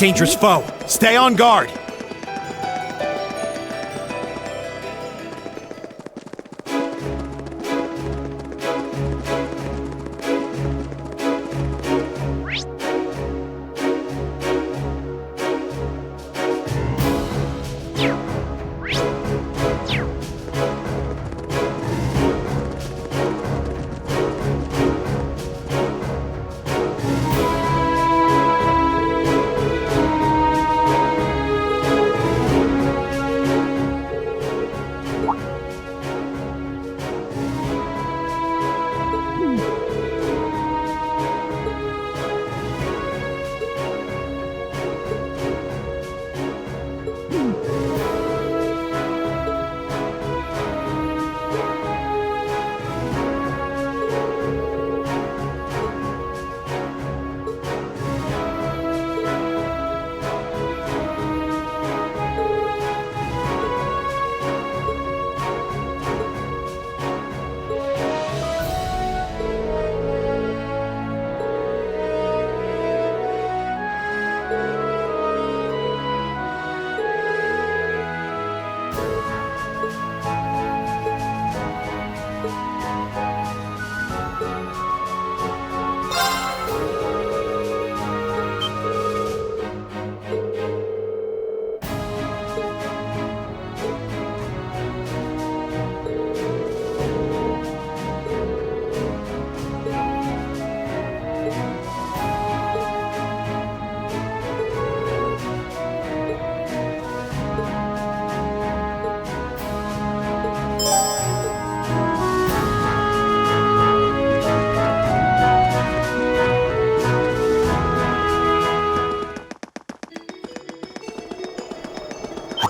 Dangerous foe. Stay on guard.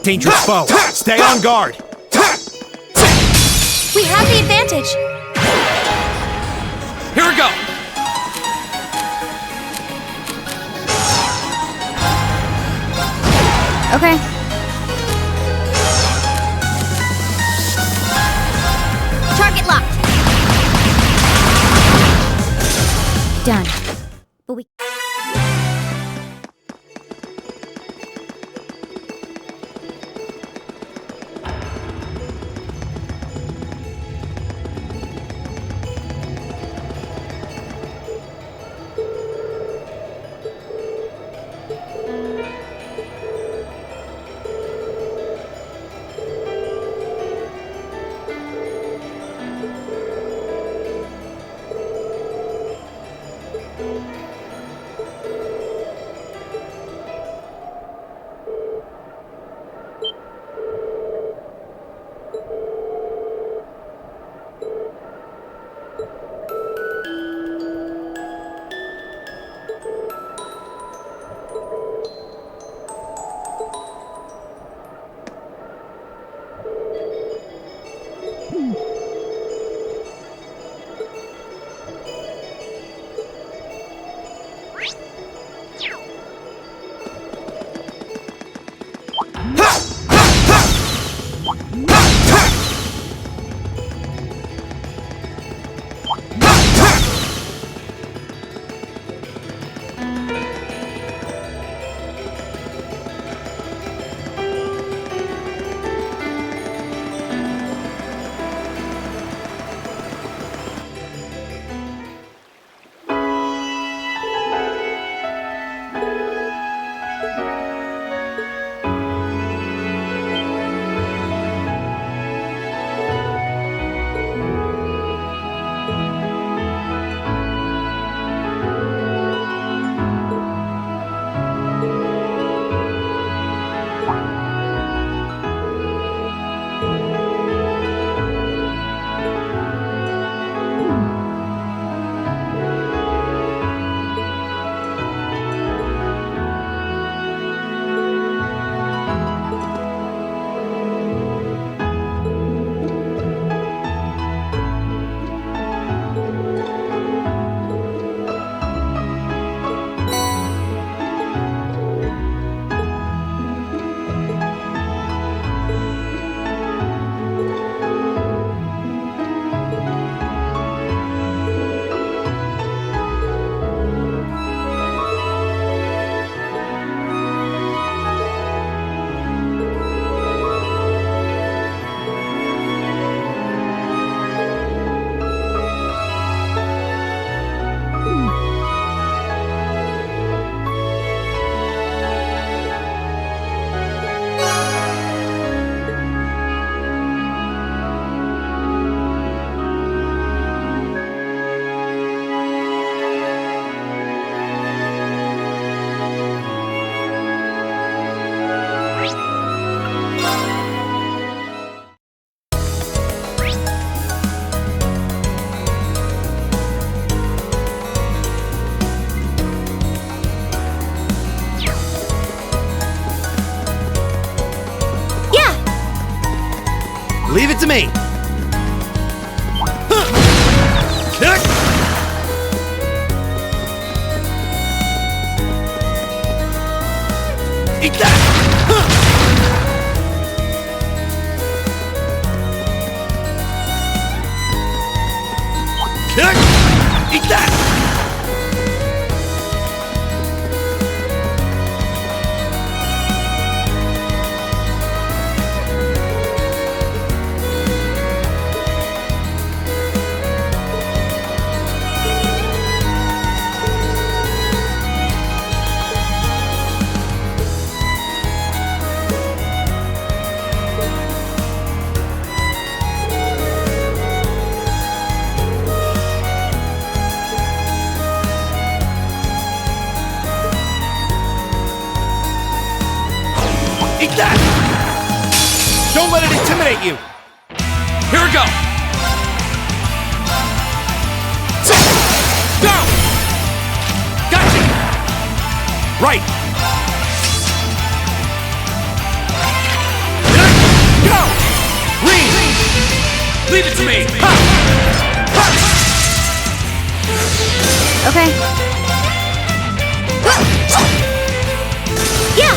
Dangerous foe. Stay on guard. We have the advantage. Here we go. Okay. Target locked. Done. But we... Leave it to me. Eat that! Eat that! Eat that! Don't let it intimidate you! Here we go! Go! Gotcha! Right! Go! Rean! Leave it to me! Ha! Ha! Okay. Yeah!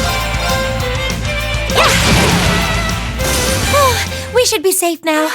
Oh, we should be safe now.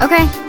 Okay.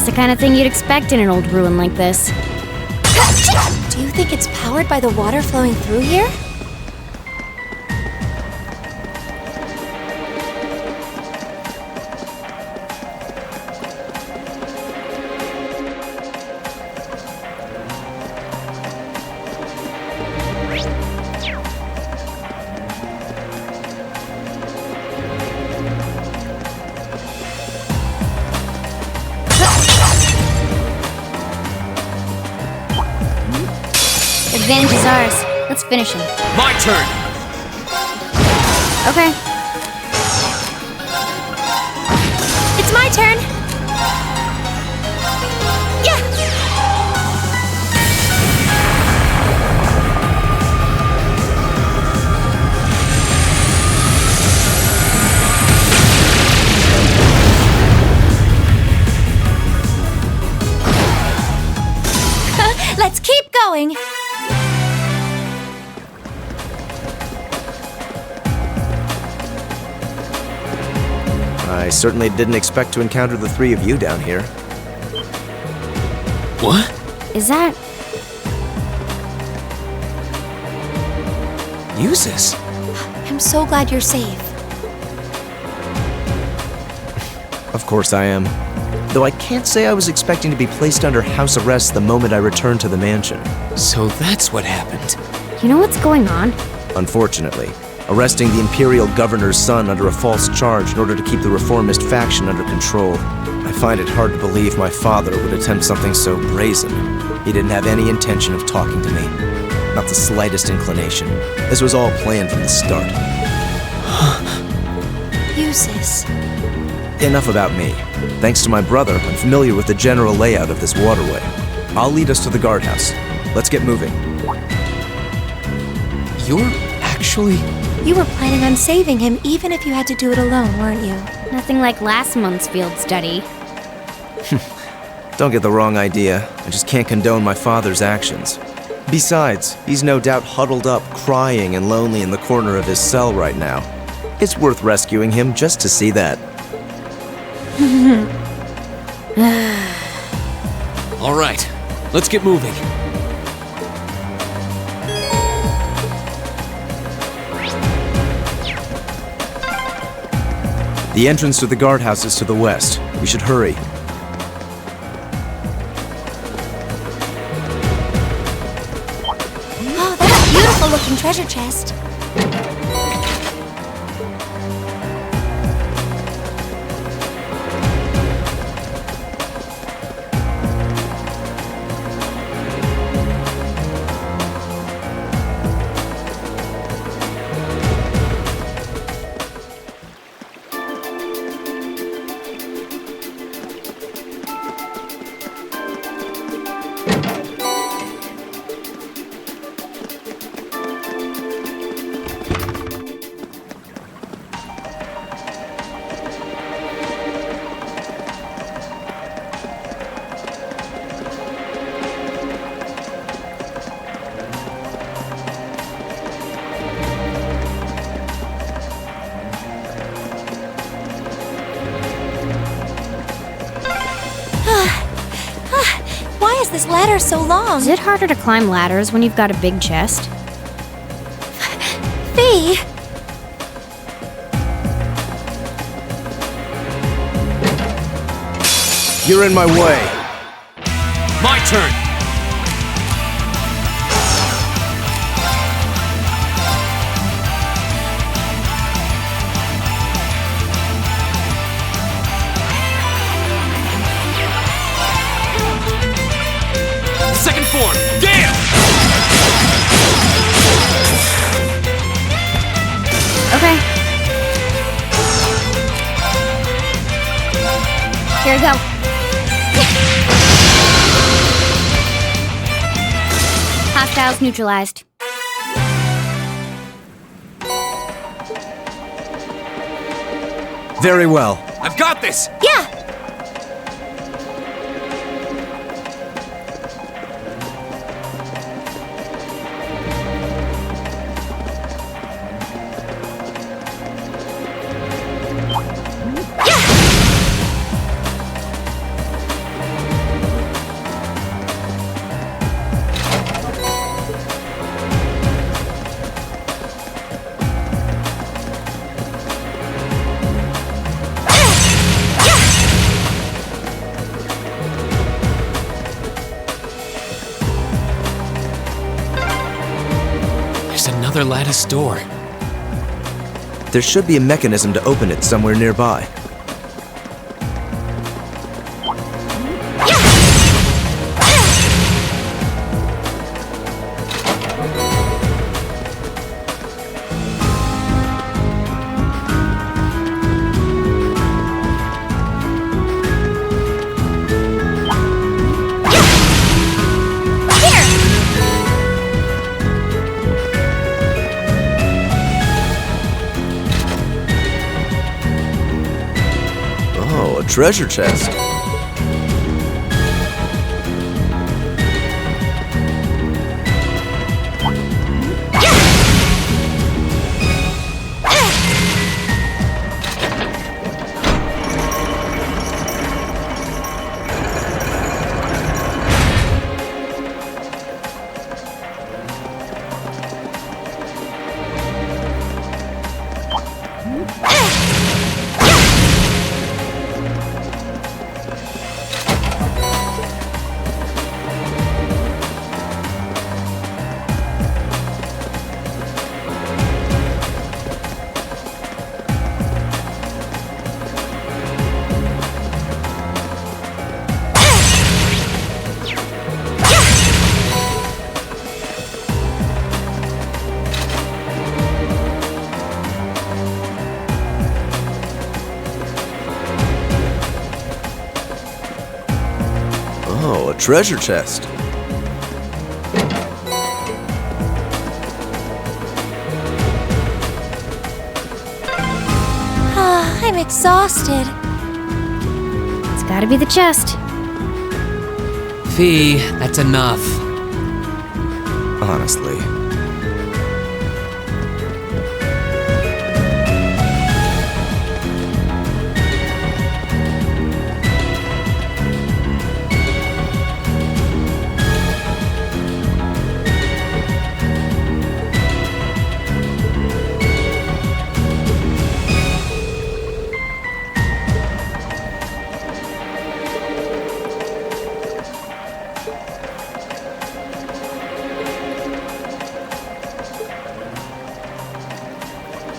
the kind of thing you'd expect in an old ruin like this. Do you think it's powered by the water flowing through here? Advantage is ours. Let's finish him. My turn! Okay. It's my turn! Yeah! Let's keep going! I certainly didn't expect to encounter the three of you down here. What? Is that... Jusis? I'm so glad you're safe. Of course I am. Though I can't say I was expecting to be placed under house arrest the moment I returned to the mansion. So that's what happened. You know what's going on? Unfortunately, arresting the Imperial Governor's son under a false charge in order to keep the reformist faction under control. I find it hard to believe my father would attempt something so brazen. He didn't have any intention of talking to me. Not the slightest inclination. This was all planned from the start. Jusis. Enough about me. Thanks to my brother, I'm familiar with the general layout of this waterway. I'll lead us to the guardhouse. Let's get moving. You're actually... You were planning on saving him even if you had to do it alone, weren't you? Nothing like last month's field study. Don't get the wrong idea. I just can't condone my father's actions. Besides, he's no doubt huddled up, crying and lonely in the corner of his cell right now. It's worth rescuing him just to see that. All right, let's get moving. The entrance to the guardhouse is to the west. We should hurry. Oh, that's a beautiful looking treasure chest. Why is this ladder so long? Is it harder to climb ladders when you've got a big chest? Fee! You're in my way. My turn. Second form. Damn! Okay. Here we go. Hostiles neutralized. Very well. I've got this! Yeah! There's another lattice door. There should be a mechanism to open it somewhere nearby. Oh, a treasure chest. treasure chest. I'm exhausted. It's gotta be the chest. Fee, that's enough. Honestly.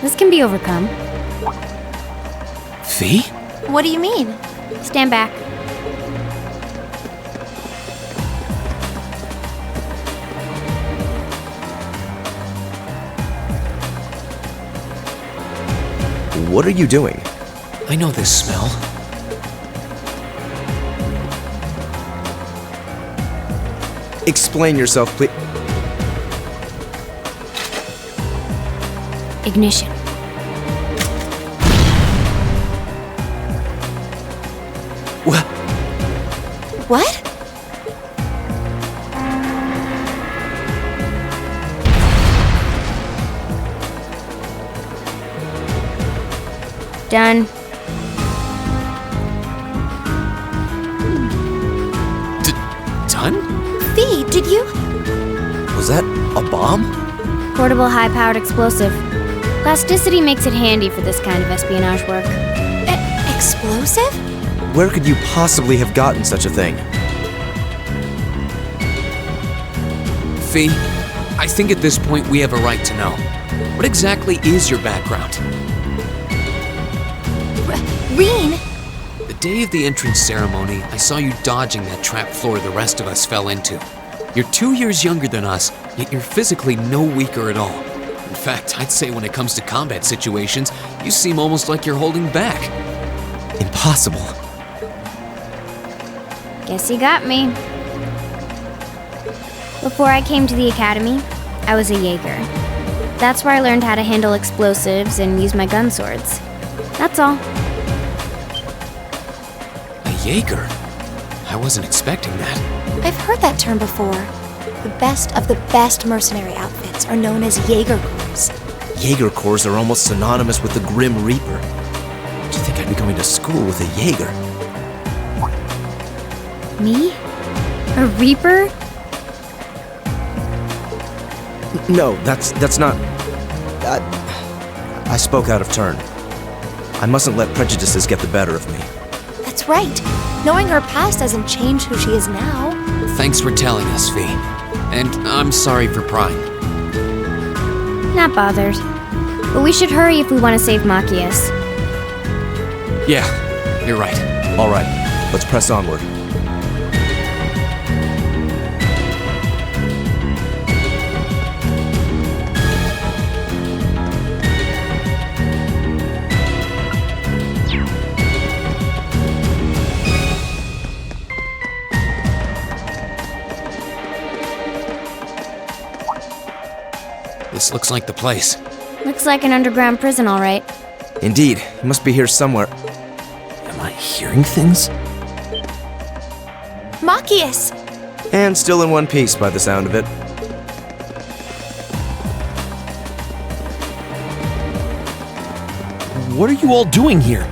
This can be overcome. Fee? What do you mean? Stand back. What are you doing? I know this smell. Explain yourself, please. Ignition. What? Done. Done? Fee, did you? Was that a bomb? Portable high-powered explosive. Plasticity makes it handy for this kind of espionage work. Explosive? Where could you possibly have gotten such a thing? Fee, I think at this point we have a right to know. What exactly is your background? Rean? The day of the entrance ceremony, I saw you dodging that trap floor the rest of us fell into. You're 2 years younger than us, yet you're physically no weaker at all. In fact, I'd say when it comes to combat situations, you seem almost like you're holding back. Impossible. Guess you got me. Before I came to the academy, I was a Jaeger. That's where I learned how to handle explosives and use my gun swords. That's all. A Jaeger? I wasn't expecting that. I've heard that term before. The best of the best mercenary outfits are known as Jaeger Corps. Jaeger Corps are almost synonymous with the Grim Reaper. Do you think I'd be going to school with a Jaeger? Me? A Reaper? No, that's not... I spoke out of turn. I mustn't let prejudices get the better of me. That's right. Knowing her past doesn't change who she is now. Thanks for telling us, Fee. And I'm sorry for prying. Not bothered. But we should hurry if we want to save Machias. Yeah, you're right. All right, let's press onward. This looks like the place. Looks like an underground prison, all right. Indeed, he must be here somewhere. Am I hearing things? Machias! And still in one piece by the sound of it. What are you all doing here?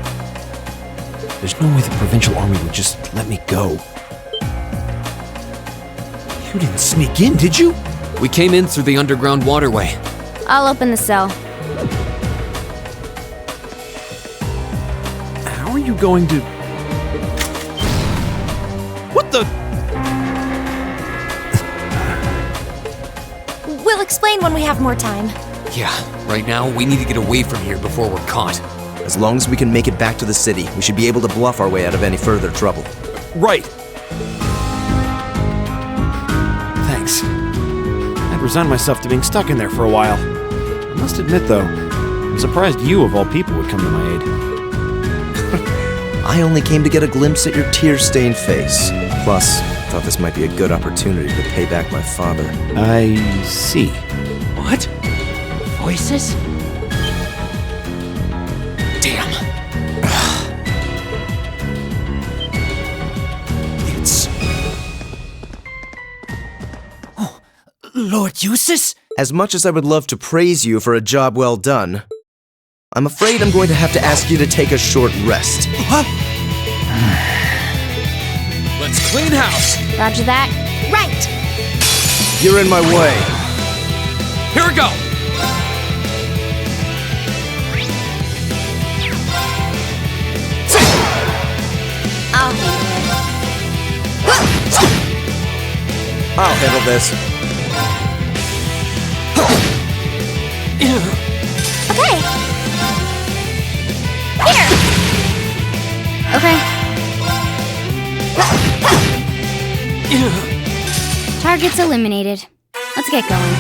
There's no way the provincial army would just let me go. You didn't sneak in, did you? We came in through the underground waterway. I'll open the cell. How are you going to... What the... We'll explain when we have more time. Yeah, right now we need to get away from here before we're caught. As long as we can make it back to the city, we should be able to bluff our way out of any further trouble. Right. Thanks. I'd resigned myself to being stuck in there for a while. I must admit, though, I'm surprised you, of all people, would come to my aid. I only came to get a glimpse at your tear-stained face. Plus, Thought this might be a good opportunity to pay back my father. I see. What? Voices? Damn. It's... Lord Jusis? As much as I would love to praise you for a job well done, I'm afraid I'm going to have to ask you to take a short rest. What? Let's clean house. Roger that. Right! You're in my way. Here we go. I'll handle it. I'll handle this. Okay! Here! Okay. Targets eliminated. Let's get going.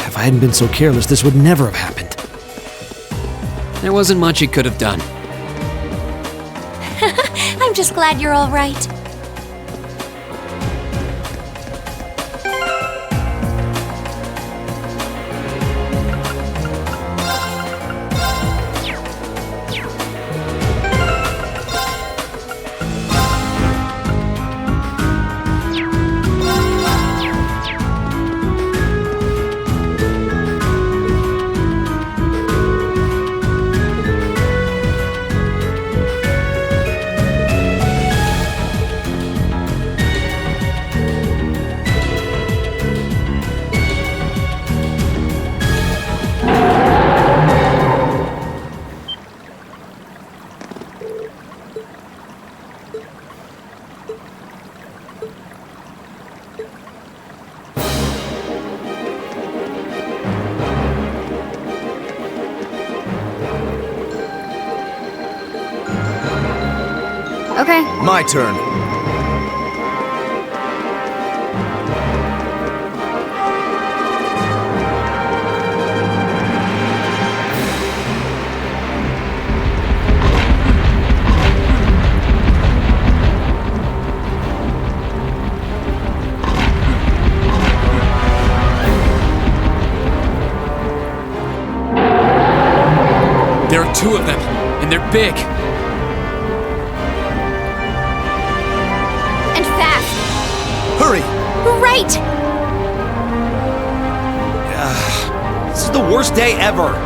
If I hadn't been so careless, this would never have happened. There wasn't much he could have done. I'm just glad you're all right. Okay. My turn. There are two of them, and they're big. And fast. Hurry! Right! This is the worst day ever.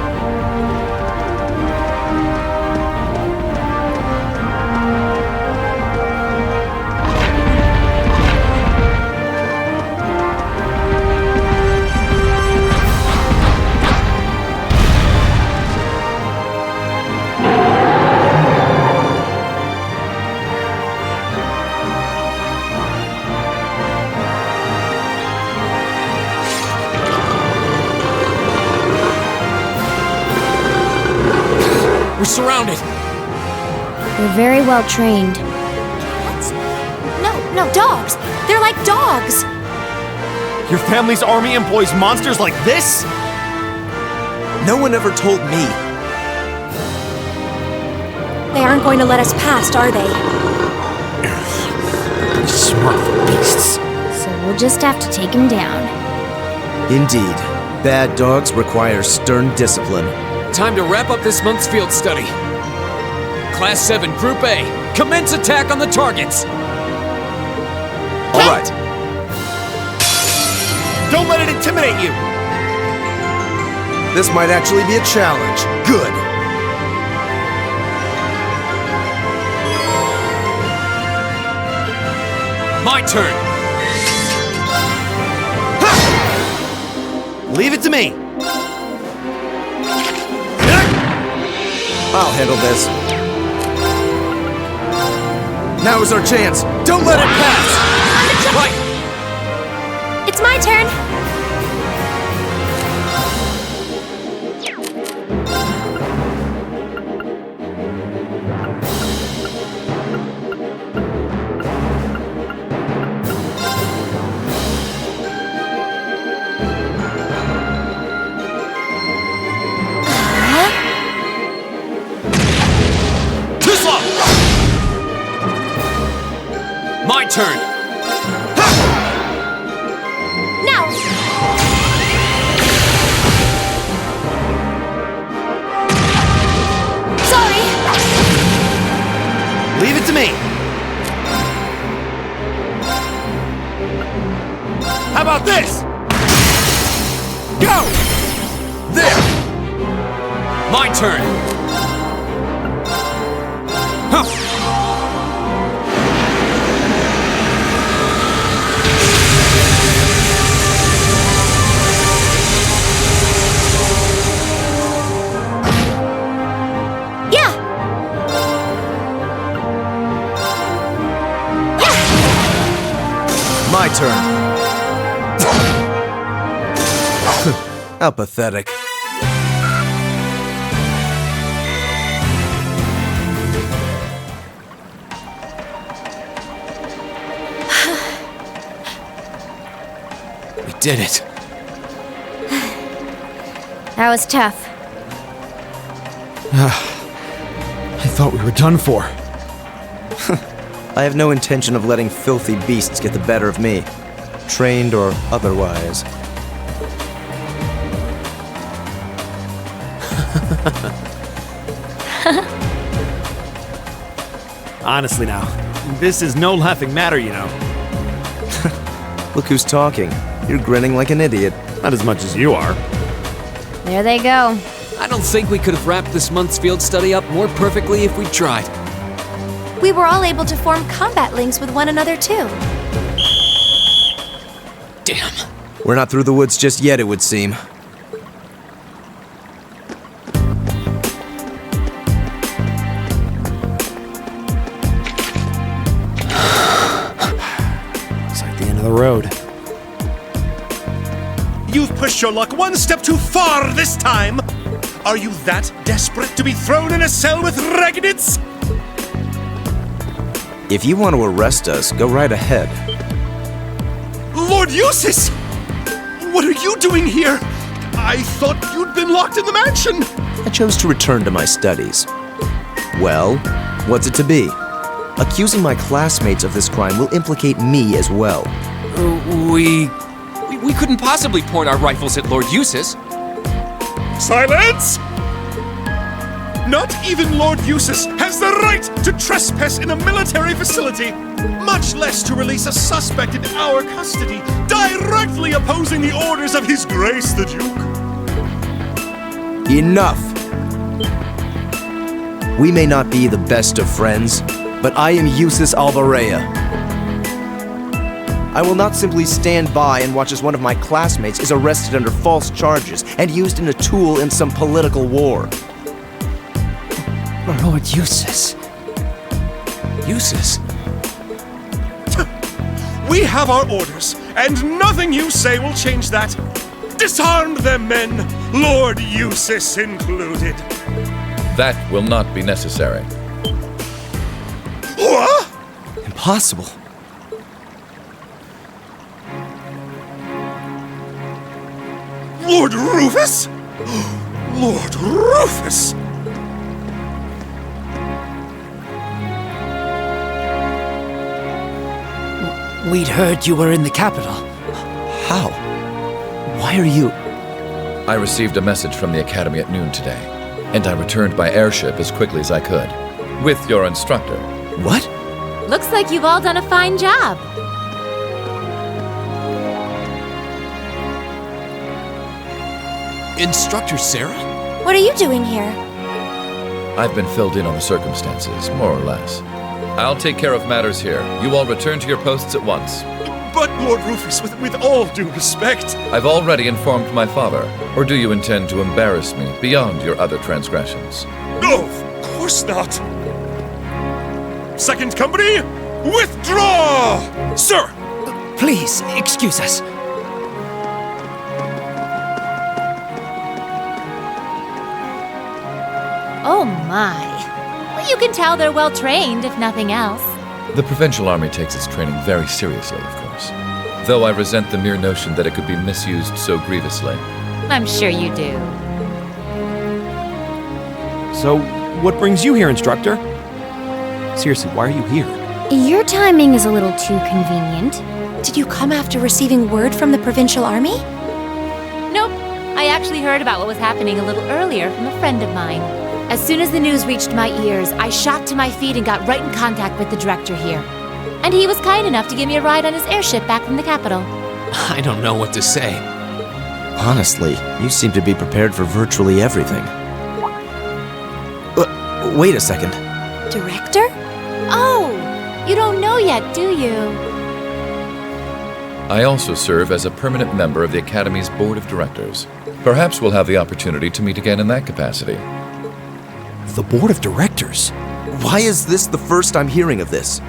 We're surrounded. They're very well trained. Cats? No, dogs! They're like dogs! Your family's army employs monsters like this? No one ever told me. They aren't going to let us past, are they? Smart beasts. So we'll just have to take him down. Indeed. Bad dogs require stern discipline. Time to wrap up this month's field study. Class 7, Group A, commence attack on the targets. All right. Don't let it intimidate you. This might actually be a challenge. Good. My turn. Leave it to me! I'll handle this. Now is our chance. Don't let it pass! Right! It's my turn. My turn! Now. Sorry. Leave it to me! How about this? Go! There! My turn! Huh. My turn. How pathetic. We did it. That was tough. I thought we were done for. I have no intention of letting filthy beasts get the better of me, trained or otherwise. Honestly now, this is no laughing matter, you know. Look who's talking. You're grinning like an idiot. Not as much as you are. There they go. I don't think we could have wrapped this month's field study up more perfectly if we tried. We were all able to form combat links with one another, too. Damn. We're not through the woods just yet, it would seem. It's like the end of the road. You've pushed your luck one step too far this time! Are you that desperate to be thrown in a cell with Regnids? If you want to arrest us, go right ahead. Lord Jusis! What are you doing here? I thought you'd been locked in the mansion! I chose to return to my studies. Well, what's it to be? Accusing my classmates of this crime will implicate me as well. We couldn't possibly point our rifles at Lord Jusis. Silence! Not even Lord Jusis has the right to trespass in a military facility, much less to release a suspect in our custody, directly opposing the orders of His Grace the Duke. Enough! We may not be the best of friends, but I am Jusis Alvarea. I will not simply stand by and watch as one of my classmates is arrested under false charges and used as a tool in some political war. Lord Jusis. Jusis? We have our orders, and nothing you say will change that. Disarm them, men, Lord Jusis included. That will not be necessary. What? Impossible. Lord Rufus? Lord Rufus! We'd heard you were in the capital. How? Why are you... I received a message from the Academy at noon today, and I returned by airship as quickly as I could, with your instructor. What? Looks like you've all done a fine job. Instructor Sarah? What are you doing here? I've been filled in on the circumstances, more or less. I'll take care of matters here. You all return to your posts at once. But, Lord Rufus, with all due respect... I've already informed my father. Or do you intend to embarrass me beyond your other transgressions? No, of course not. Second company, withdraw! Sir! Please, excuse us. Oh my. Well, you can tell they're well trained, if nothing else. The provincial army takes its training very seriously, of course. Though I resent the mere notion that it could be misused so grievously. I'm sure you do. So, what brings you here, instructor? Seriously, why are you here? Your timing is a little too convenient. Did you come after receiving word from the provincial army? Nope. I actually heard about what was happening a little earlier from a friend of mine. As soon as the news reached my ears, I shot to my feet and got right in contact with the director here. And he was kind enough to give me a ride on his airship back from the capital. I don't know what to say. Honestly, you seem to be prepared for virtually everything. Wait a second. Director? Oh, you don't know yet, do you? I also serve as a permanent member of the Academy's Board of Directors. Perhaps we'll have the opportunity to meet again in that capacity. The board of directors? Why is this the first I'm hearing of this?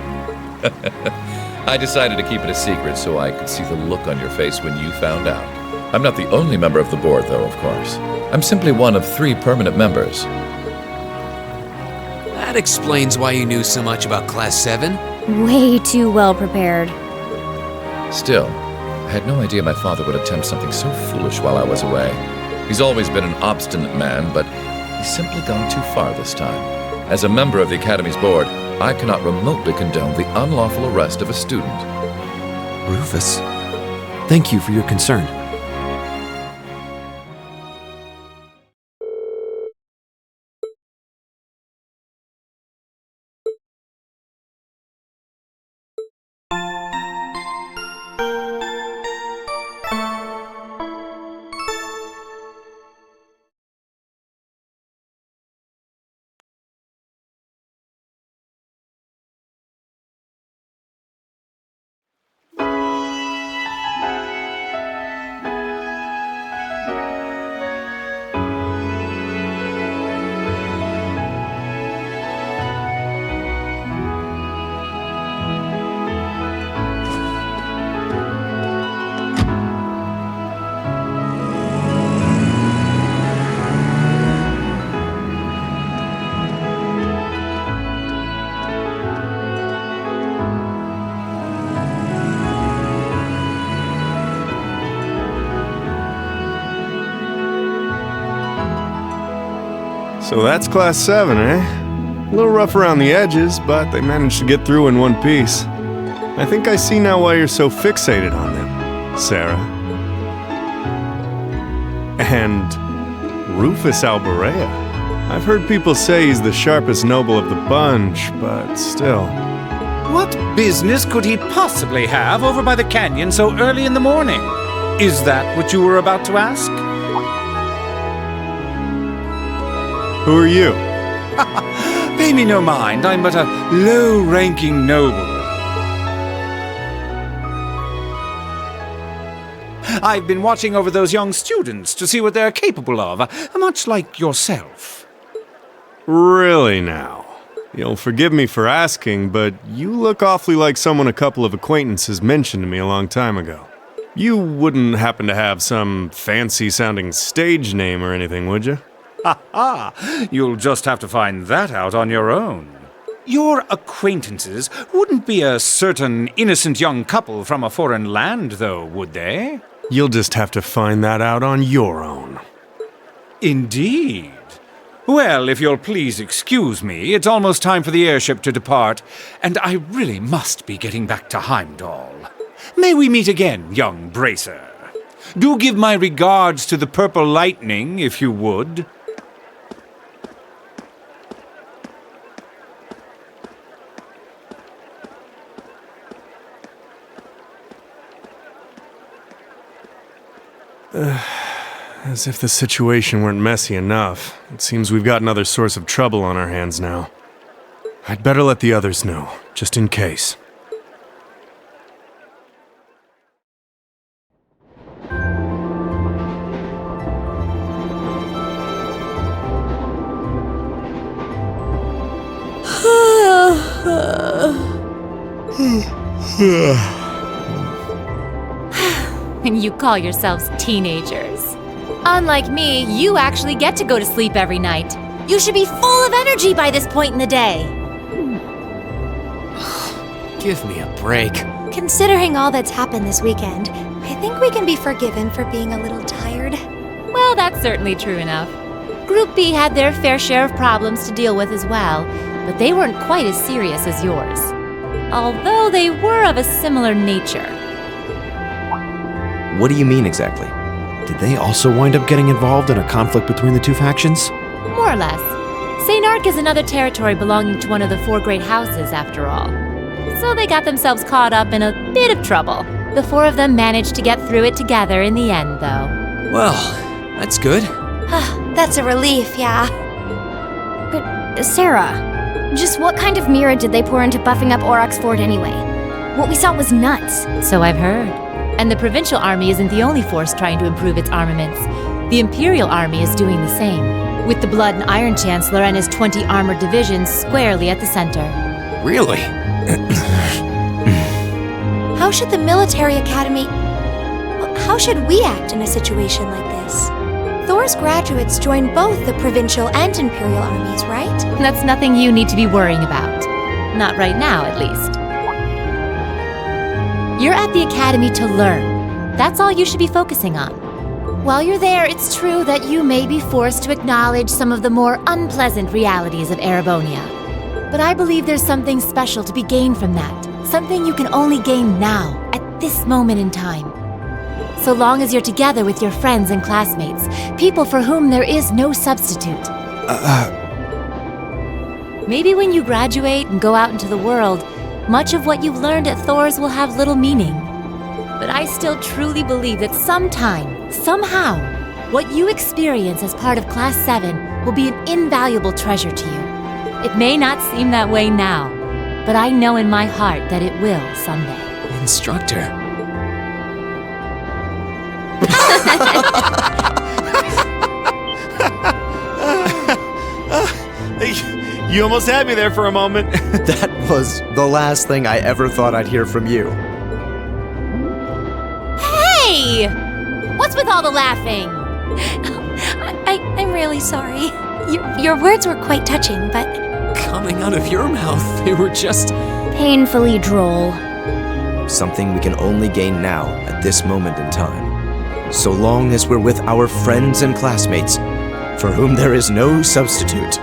I decided to keep it a secret so I could see the look on your face when you found out. I'm not the only member of the board, though, of course. I'm simply one of 3 permanent members. That explains why you knew so much about Class 7. Way too well prepared. Still, I had no idea my father would attempt something so foolish while I was away. He's always been an obstinate man, but he's simply gone too far this time. As a member of the Academy's board, I cannot remotely condone the unlawful arrest of a student. Rufus. Thank you for your concern. So that's Class 7, eh? A little rough around the edges, but they managed to get through in one piece. I think I see now why you're so fixated on them, Sarah. And Rufus Alborea. I've heard people say he's the sharpest noble of the bunch, but still. What business could he possibly have over by the canyon so early in the morning? Is that what you were about to ask? Who are you? Pay me no mind, I'm but a low-ranking noble. I've been watching over those young students to see what they're capable of, much like yourself. Really now? You'll forgive me for asking, but you look awfully like someone a couple of acquaintances mentioned to me a long time ago. You wouldn't happen to have some fancy-sounding stage name or anything, would you? Ha ha! You'll just have to find that out on your own. Your acquaintances wouldn't be a certain innocent young couple from a foreign land, though, would they? You'll just have to find that out on your own. Indeed. Well, if you'll please excuse me, it's almost time for the airship to depart, and I really must be getting back to Heimdall. May we meet again, young bracer. Do give my regards to the Purple Lightning, if you would. As if the situation weren't messy enough, it seems we've got another source of trouble on our hands now. I'd better let the others know, just in case. And you call yourselves teenagers. Unlike me, you actually get to go to sleep every night. You should be full of energy by this point in the day. Give me a break. Considering all that's happened this weekend, I think we can be forgiven for being a little tired. Well, that's certainly true enough. Group B had their fair share of problems to deal with as well, but they weren't quite as serious as yours. Although they were of a similar nature. What do you mean exactly? Did they also wind up getting involved in a conflict between the two factions? More or less. St. Ark is another territory belonging to one of the four great houses, after all. So they got themselves caught up in a bit of trouble. The four of them managed to get through it together in the end, though. Well, that's good. That's a relief, yeah. But, Sarah, just what kind of mirror did they pour into buffing up Aurochs Fort anyway? What we saw was nuts. So I've heard. And the provincial army isn't the only force trying to improve its armaments. The Imperial Army is doing the same, with the Blood and Iron Chancellor and his 20 armored divisions squarely at the center. Really? How should the military academy... Well, how should we act in a situation like this? Thor's graduates join both the provincial and imperial armies, right? That's nothing you need to be worrying about. Not right now, at least. You're at the academy to learn. That's all you should be focusing on. While you're there, it's true that you may be forced to acknowledge some of the more unpleasant realities of Erebonia. But I believe there's something special to be gained from that. Something you can only gain now, at this moment in time. So long as you're together with your friends and classmates, people for whom there is no substitute. Maybe when you graduate and go out into the world, much of what you've learned at Thor's will have little meaning. But I still truly believe that sometime, somehow, what you experience as part of Class 7 will be an invaluable treasure to you. It may not seem that way now, but I know in my heart that it will someday. Instructor. You almost had me there for a moment. That was the last thing I ever thought I'd hear from you. Hey! What's with all the laughing? I'm really sorry. Your words were quite touching, but... Coming out of your mouth, they were just... Painfully droll. Something we can only gain now, at this moment in time. So long as we're with our friends and classmates, for whom there is no substitute.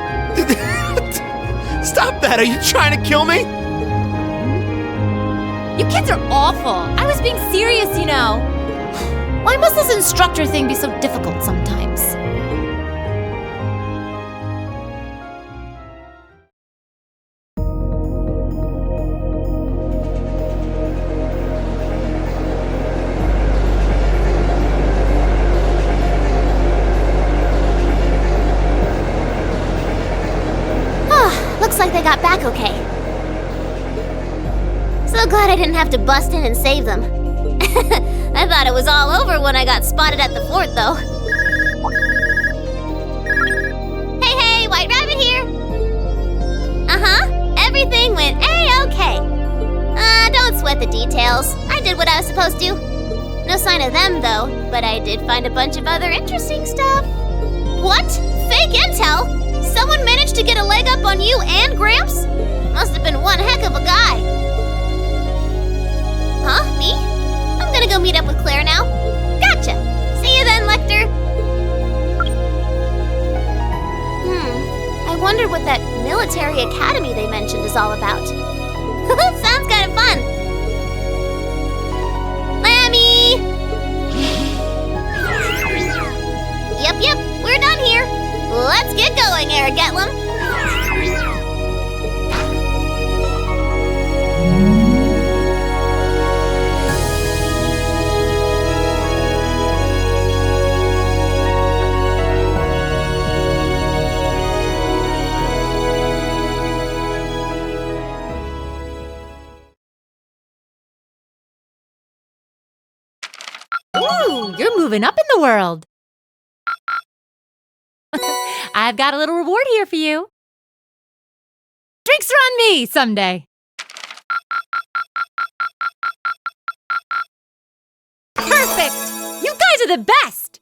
Stop that! Are you trying to kill me? You kids are awful. I was being serious, you know. Why must this instructor thing be so difficult sometimes? Looks like they got back okay. So glad I didn't have to bust in and save them. I thought it was all over when I got spotted at the fort, though. Hey, White Rabbit here! Uh-huh, everything went A-okay. Don't sweat the details. I did what I was supposed to. No sign of them, though, but I did find a bunch of other interesting stuff. What? Fake intel? Someone managed to get a leg up on you and Gramps? Must have been one heck of a guy. Huh? Me? I'm gonna go meet up with Claire now. Gotcha. See you then, Lecter. I wonder what that military academy they mentioned is all about. Sounds kind of fun. Lammy! Yep, we're done here. Let's get going, Aragetlum. Ooh, you're moving up in the world. I've got a little reward here for you. Drinks are on me someday. Perfect! You guys are the best!